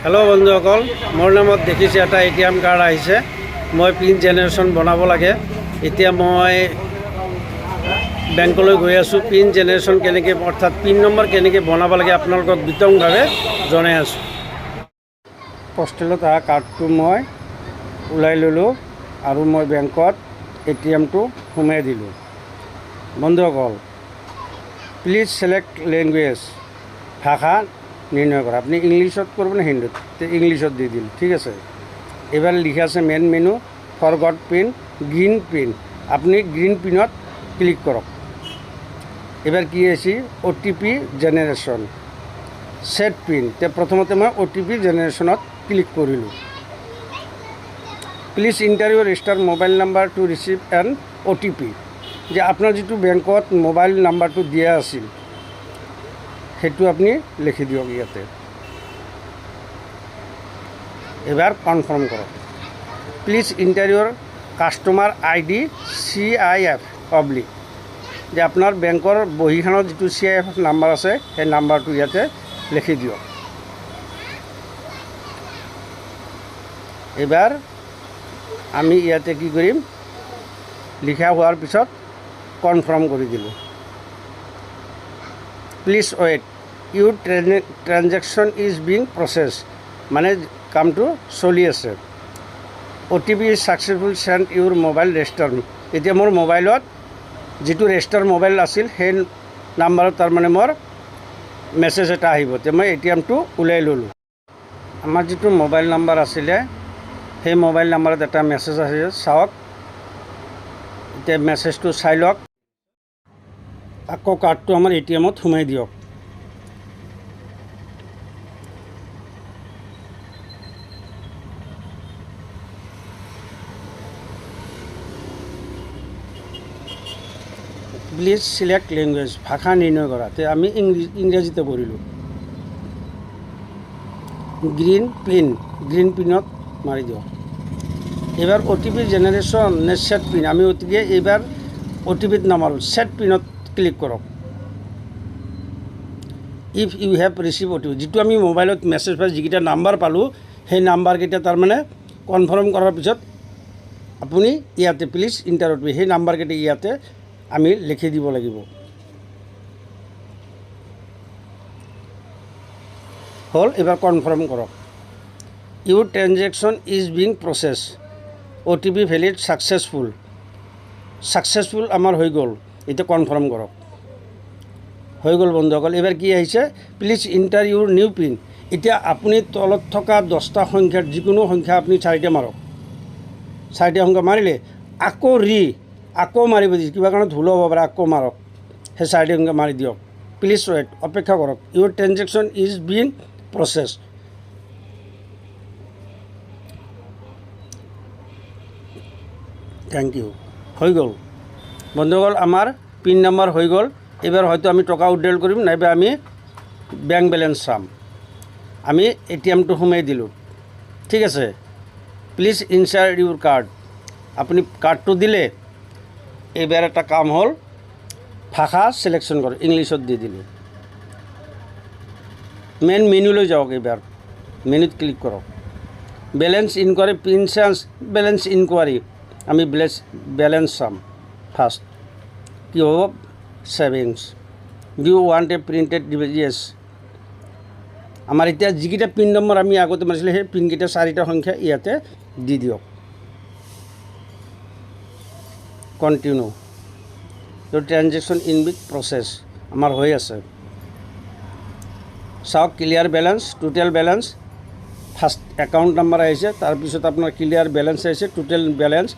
Hello' বন্ধুসকল, মোৰ নামত দেখিছে এটা এটিএম কাৰ্ড আহিছে। মই পিন জেনেৰেশ্যন বনাব লাগে। এতিয়া মই বেংকলৈ গৈ আছোঁ। পিন জেনেৰেশ্যন কেনেকৈ, অৰ্থাৎ পিন নম্বৰ কেনেকৈ বনাব লাগে আপোনালোকক বিতংভাৱে জনাই আছোঁ। পোষ্টেলত অহা কাৰ্ডটো মই ওলাই ল'লোঁ আৰু মই বেংকত এটিএমটো সোমাই দিলোঁ। বন্ধুসকল, প্লিজ ছিলেক্ট লেংগুৱেজ, ভাষা নির্ণয় করা। আপনি ইংলিশত করবেন না হিন্দিত, তো ইংলিশত দিয়ে দিল, ঠিক আছে। এবার লিখা আছে main menu, forgot pin, green pin. আপনি গ্রিন পিনত ক্লিক করক। এবার কি আছে ওটিপি জেনারেশন, সেট পিন। তো প্রথমতে মই ওটিপি জেনারেশনত ক্লিক কৰিলোঁ। Please enter your register mobile number to receive an OTP. যে আপোনাৰ যিটো বেংকত মোবাইল নাম্বাৰটো দিয়া আছিল সেইটো আপুনি লিখি দিয়ক ইয়াতে। এবাৰ কনফাৰ্ম কৰো। Please inter Euro customer ID CIF oblique. যে আপনাৰ বেংকৰ বহীখনত যিটো CIF নাম্বাৰ আছে সেই নাম্বাৰটো ইয়াতে লিখি দিয়ক। এবাৰ আমি ইয়াতে কি কৰিম, লিখা হোৱাৰ পিছত কনফাৰ্ম কৰি দিলোঁ। Please wait, your transaction is being process, মানে কামটো চলি আছে। OTP is successful send your mobile register. এতিয়া মোৰ মোবাইলত যিটো ৰেজিষ্টাৰ মোবাইল আছিল সেই নাম্বাৰত তাৰমানে মোৰ মেছেজ এটা আহিব। এতিয়া মই এটিএমটো ওলাই ল'লোঁ। আমাৰ যিটো মোবাইল নাম্বাৰ আছিলে সেই মোবাইল নাম্বাৰত এটা মেছেজ আহিছে, চাওক। এতিয়া মেছেজটো চাই লওক। আকৌ কাৰ্ডটো আমাৰ এটিএমত সোমাই দিয়ক। প্লিজ সিলেক্ট লেংগুৱেজ, ভাষা নিৰ্ণয় কৰা। তে আমি ইংৰাজীতে কৰিলোঁ। গ্ৰীণ পিন, গ্ৰীণ পিনত মাৰি দিয়ক। এবাৰ OTP জেনেৰেশ্যন নে সেট পিন, আমি গতিকে এইবাৰ OTPত নামাৰোঁ, সেট পিনত ক্লিক কৰক। If you have receive OTP, যিটো আমি মোবাইলত মেছেজ পাই যিকেইটা নাম্বাৰ পালোঁ সেই নাম্বাৰকেইটা তাৰমানে কনফাৰ্ম কৰাৰ পিছত আপুনি ইয়াতে প্লিজ ইণ্টাৰ OTP, সেই নাম্বাৰকেইটা ইয়াতে আমি লিখি দিব লাগিব। হ'ল, এবাৰ কনফাৰ্ম কৰক। Your transaction is being processed, OTP valid successful. Successful আমাৰ হৈ গ'ল। এতিয়া কনফাৰ্ম কৰক। হৈ গ'ল বন্ধুসকল। এবাৰ কি আহিছে, please enter Euro new pin. এতিয়া আপুনি তলত থকা 10টা সংখ্যাৰ যিকোনো সংখ্যা আপুনি 4টা মাৰক। 4টা সংখ্যা মাৰিলে আকৌ মাৰিব দিছে, কিবা কাৰণত ভুল হ'ব পাৰে, আকৌ মাৰক। সেই 4টা সংখ্যা মাৰি দিয়ক। প্লিজ ৱেইট, অপেক্ষা কৰক। Your transaction is being processed. Thank you. হৈ গ'ল বন্ধুসকল, আমাৰ পিন নাম্বাৰ হৈ গ'ল। এবাৰ হয়তো আমি টকা উইথড্ৰল কৰিম, নাইবা আমি বেংক বেলেঞ্চ চাম। আমি এটিএমটো সোমাই দিলোঁ, ঠিক আছে। প্লিজ ইনচাৰ্ট ইউৰ কাৰ্ড, আপুনি কাৰ্ডটো দিলে। এইবাৰ এটা কাম হ'ল, ভাষা চিলেকশ্যন কৰক, ইংলিছত দি দিলোঁ। মেইন মেনুলৈ যাওক। এইবাৰ মেনুত ক্লিক কৰক। Balance enquiry, PIN change, balance enquiry. আমি বেলেঞ্চ চাম ফাৰ্ষ্ট। কি হ'ব, savings. Do want a printed yes. আমাৰ এতিয়া যিকেইটা পিন নম্বৰ আমি আগতে মাৰিছিলোঁ সেই পিনকেইটা 4টা সংখ্যা ইয়াতে দি দিয়ক। Continue. Euro transaction in big process, আমাৰ হৈ আছে। চাওক, clear balance, total balance. First account number আহিছে, তাৰপিছত আপোনাৰ ক্লিয়াৰ বেলেঞ্চ আহিছে, টোটেল বেলেঞ্চ।